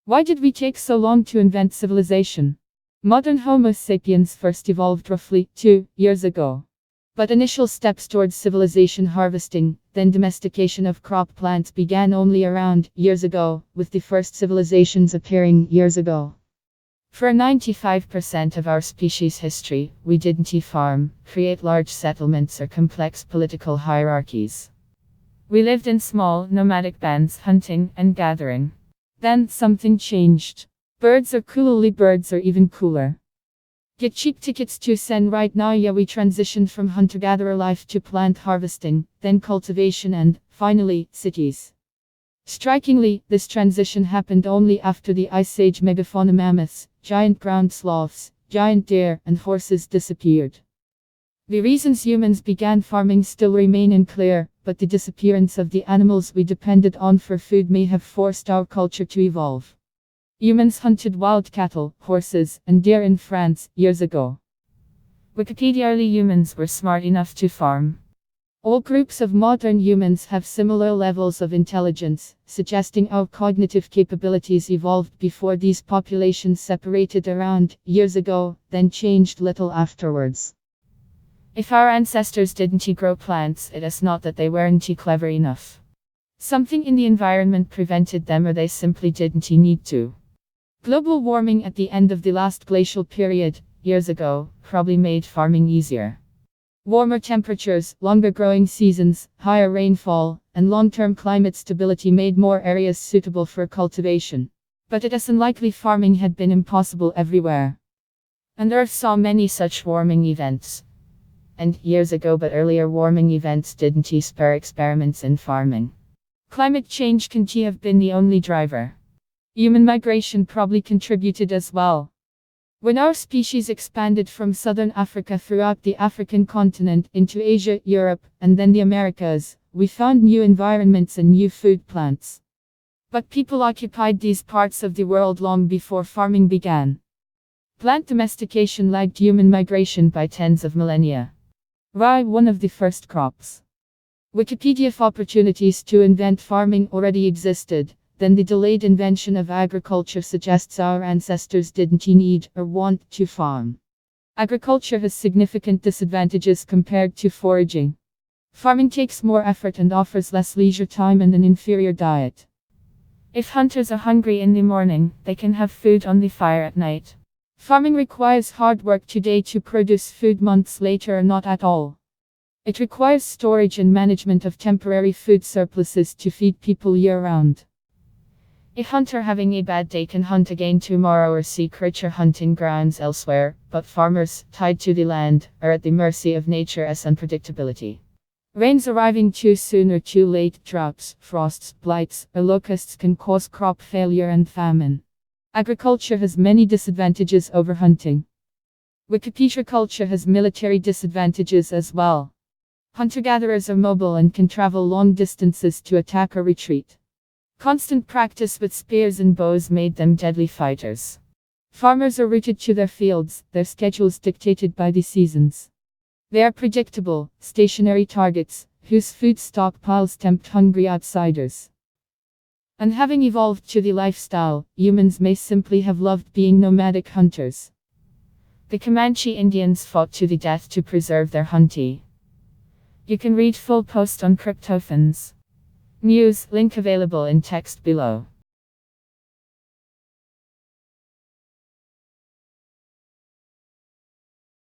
Why did we take so long to invent civilization? Modern Homo sapiens first evolved roughly 2 years ago. But initial steps towards civilization, harvesting, then domestication of crop plants began only around years ago, with the first civilizations appearing years ago. For 95% of our species history, we didn't farm, create large settlements or complex political hierarchies. We lived in small, nomadic bands, hunting and gathering. Then something changed. Birds are even cooler. Get cheap tickets to Sen right now. Yeah, we transitioned from hunter-gatherer life to plant harvesting, then cultivation and, finally, cities. Strikingly, this transition happened only after the Ice Age megafauna mammoths, giant ground sloths, giant deer, and horses disappeared. The reasons humans began farming still remain unclear, but the disappearance of the animals we depended on for food may have forced our culture to evolve. Humans hunted wild cattle, horses, and deer in France years ago. Wikipedia: early humans were smart enough to farm. All groups of modern humans have similar levels of intelligence, suggesting our cognitive capabilities evolved before these populations separated around years ago, then changed little afterwards. If our ancestors didn't grow plants, it is not that they weren't clever enough. Something in the environment prevented them, or they simply didn't need to. Global warming at the end of the last glacial period, years ago, probably made farming easier. Warmer temperatures, longer growing seasons, higher rainfall, and long-term climate stability made more areas suitable for cultivation. But it is unlikely farming had been impossible everywhere. And Earth saw many such warming events. And years ago, but earlier warming events didn't spur experiments in farming. Climate change can't have been the only driver. Human migration probably contributed as well. When our species expanded from southern Africa throughout the African continent into Asia, Europe, and then the Americas, we found new environments and new food plants. But people occupied these parts of the world long before farming began. Plant domestication lagged human migration by tens of millennia. Rye, one of the first crops. Wikipedia: if opportunities to invent farming already existed, then the delayed invention of agriculture suggests our ancestors didn't need or want to farm. Agriculture has significant disadvantages compared to foraging. Farming takes more effort and offers less leisure time and an inferior diet. If hunters are hungry in the morning, they can have food on the fire at night. Farming requires hard work today to produce food months later, or not at all. It requires storage and management of temporary food surpluses to feed people year-round. A hunter having a bad day can hunt again tomorrow or seek richer hunting grounds elsewhere, but farmers, tied to the land, are at the mercy of nature's unpredictability. Rains arriving too soon or too late, droughts, frosts, blights, or locusts can cause crop failure and famine. Agriculture has many disadvantages over hunting. Wikipedia: culture has military disadvantages as well. Hunter-gatherers are mobile and can travel long distances to attack or retreat. Constant practice with spears and bows made them deadly fighters. Farmers are rooted to their fields, their schedules dictated by the seasons. They are predictable, stationary targets, whose food stockpiles tempt hungry outsiders. And having evolved to the lifestyle, humans may simply have loved being nomadic hunters. The Comanche Indians fought to the death to preserve their hunty. You can read full post on Cryptophans News, link available in text below.